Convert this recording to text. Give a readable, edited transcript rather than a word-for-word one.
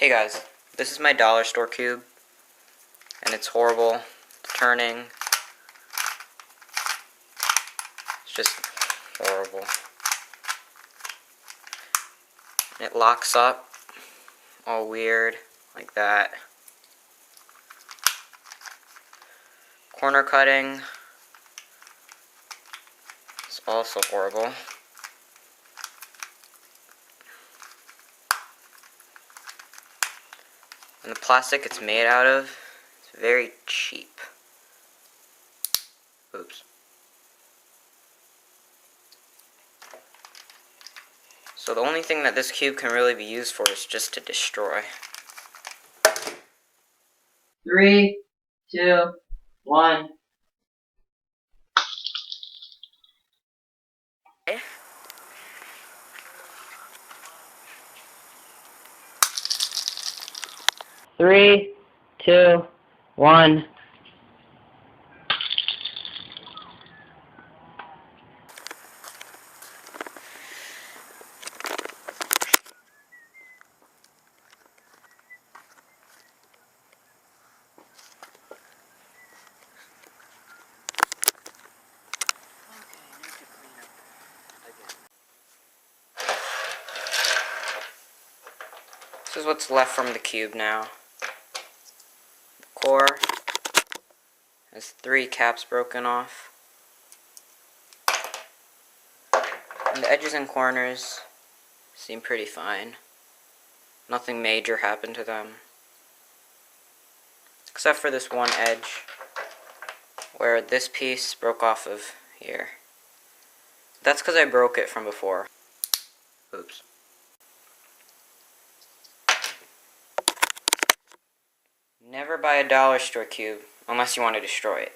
Hey guys, this is my dollar store cube, and it's horrible. It's turning. It's just horrible. It locks up all weird, like that. Corner cutting is also horrible. And the plastic it's made out of is very cheap. Oops. So the only thing that this cube can really be used for is just to destroy. 3, 2, 1. Three, two, one. This is what's left from the cube now. The core has 3 caps broken off. And the edges and corners seem pretty fine. Nothing major happened to them. Except for this one edge, where this piece broke off of here. That's because I broke it from before. Oops. Never buy a dollar store cube unless you want to destroy it.